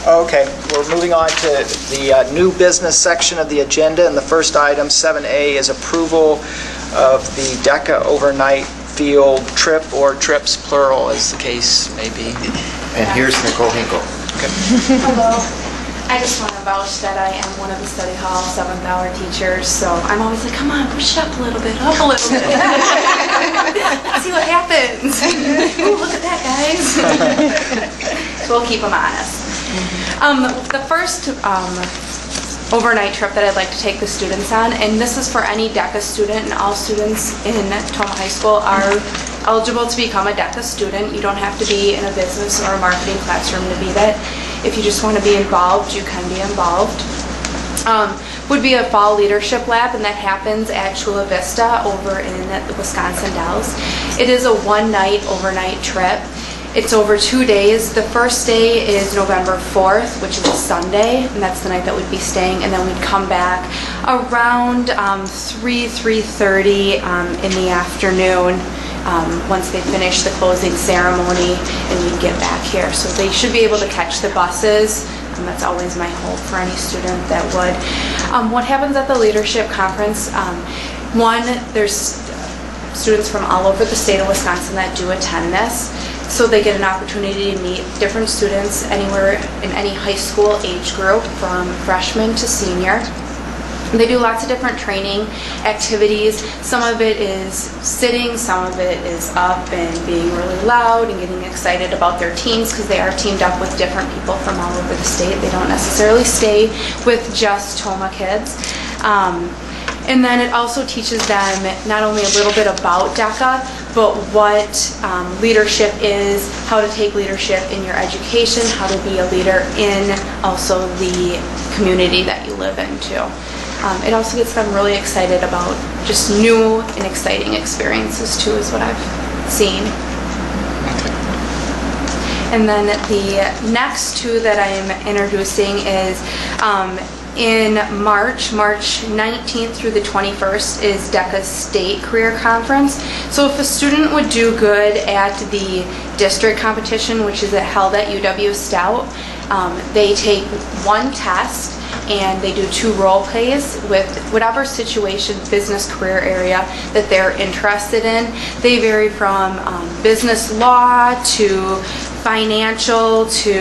Okay, we're moving on to the new business section of the agenda, and the first item, 7A, is approval of the DECA overnight field trip, or trips plural, as the case may be. And here's Nicole Hinkle. Okay. Hello. I just want to vouch that I am one of the study hall 7th hour teachers, so I'm always like, come on, push it up a little bit, up a little bit. Let's see what happens. Ooh, look at that, guys. So we'll keep them honest. The first overnight trip that I'd like to take the students on, and this is for any DECA student, and all students in Toma High School are eligible to become a DECA student. You don't have to be in a business or a marketing classroom to be that. If you just want to be involved, you can be involved. Would be a fall leadership lab, and that happens at Chula Vista over in the Wisconsin Dells. It is a one-night overnight trip. It's over 2 days. The first day is November 4th, which is a Sunday, and that's the night that we'd be staying, and then we'd come back around 3:30 in the afternoon once they finish the closing ceremony, and we'd get back here. So they should be able to catch the buses. That's always my hope for any student that would. What happens at the leadership conference? One, there's students from all over the state of Wisconsin that do attend this. So they get an opportunity to meet different students anywhere in any high school age group, from freshman to senior. They do lots of different training activities. Some of it is sitting, some of it is up and being really loud and getting excited about their teams, because they are teamed up with different people from all over the state. They don't necessarily stay with just Toma kids. And then it also teaches them not only a little bit about DECA, but what leadership is, how to take leadership in your education, how to be a leader in also the community that you live in too. It also gets them really excited about just new and exciting experiences too, is what I've seen. And then the next two that I'm introducing is in March 19th through the 21st is DECA's State Career Conference. So if a student would do good at the district competition, which is held at UW Stout, they take one test and they do 2 role plays with whatever situation, business career area that they're interested in. They vary from business law to financial to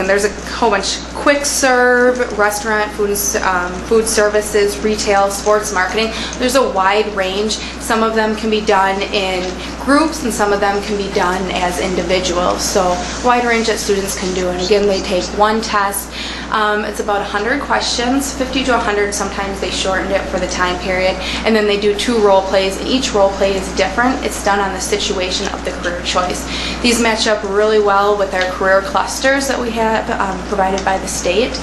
there's a whole bunch: quick serve, restaurant, food services, retail, sports marketing. There's a wide range. Some of them can be done in groups and some of them can be done as individuals. So wide range that students can do. And again, they take one test. It's about 100 questions, 50 to 100. Sometimes they shortened it for the time period. And then they do 2 role plays, and each role play is different. It's done on the situation of the career choice. These match up really well with our career clusters that we have provided by the state.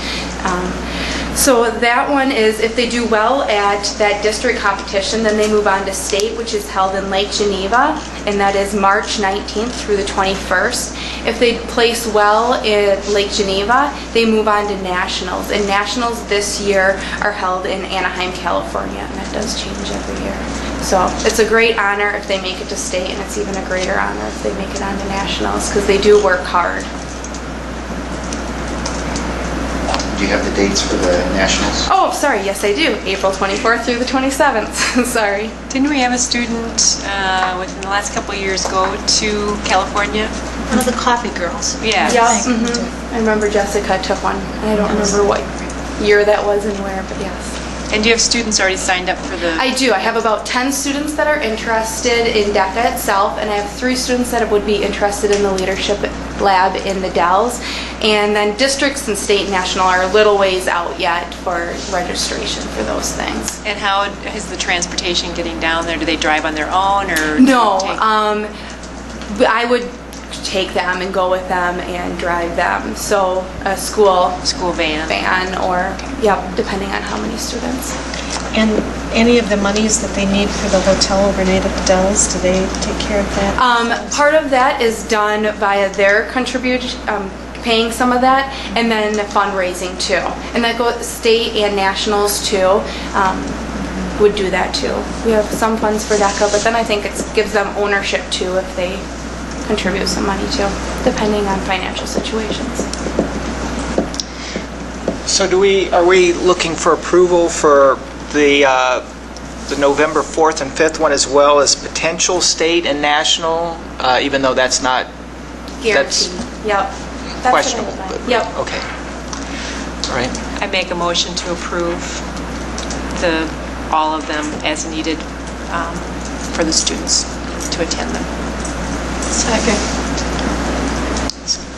So that one is, if they do well at that district competition, then they move on to state, which is held in Lake Geneva, and that is March 19th through the 21st. If they place well in Lake Geneva, they move on to nationals, and nationals this year are held in Anaheim, California, and that does change every year. So it's a great honor if they make it to state, and it's even a greater honor if they make it on to nationals, because they do work hard. Do you have the dates for the nationals? Oh, sorry, yes I do. April 24th through the 27th. Sorry. Didn't we have a student within the last couple of years go to California? One of the coffee girls. Yeah. Yes. I remember Jessica took one. I don't remember what year that was and where, but yes. And do you have students already signed up for the... I do. I have about 10 students that are interested in DECA itself, and I have 3 students that would be interested in the leadership lab in the Dells. And then districts and state and national are a little ways out yet for registration for those things. And how is the transportation getting down there? Do they drive on their own, or... No. I would take them and go with them and drive them. So a school van or, depending on how many students. And any of the monies that they need for the hotel overnight at the Dells, do they take care of that? Part of that is done via their contribution, paying some of that, and then fundraising too. And that goes state and nationals too. would do that too. We have some funds for DECA, but then I think it gives them ownership too if they contribute some money too, depending on financial situations. So are we looking for approval for the November 4th and 5th one as well as potential state and national, even though that's not Guaranteed. Yep. That's what I questionable? would like. but- Yep. Okay. All right. I make a motion to approve all of them as needed for the students to attend them. Second.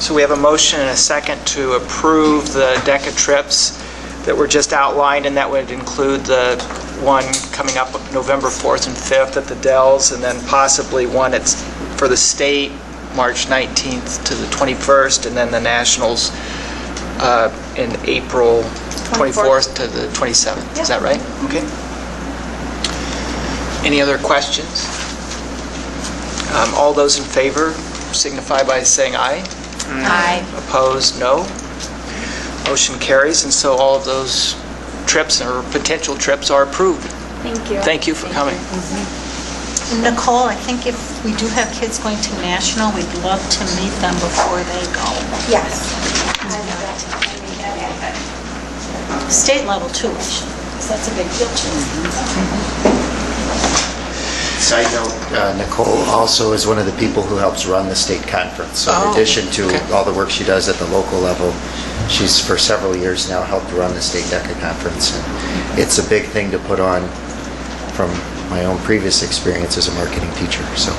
So we have a motion and a second to approve the DECA trips that were just outlined, and that would include the one coming up November 4th and 5th at the Dells, and then possibly one for the state, March 19th to the 21st, and then the nationals in April 24th to the 27th. Is that right? Okay. Any other questions? All those in favor signify by saying aye. Aye. Opposed, no. Motion carries, and so all of those trips or potential trips are approved. Thank you. Thank you for coming. Nicole, I think if we do have kids going to national, we'd love to meet them before they go. Yes. State level too, I should, because that's a big deal too. Side note, Nicole also is one of the people who helps run the state conference. So in addition to all the work she does at the local level, she's for several years now helped run the state DECA conference. And it's a big thing to put on from my own previous experience as a marketing teacher. So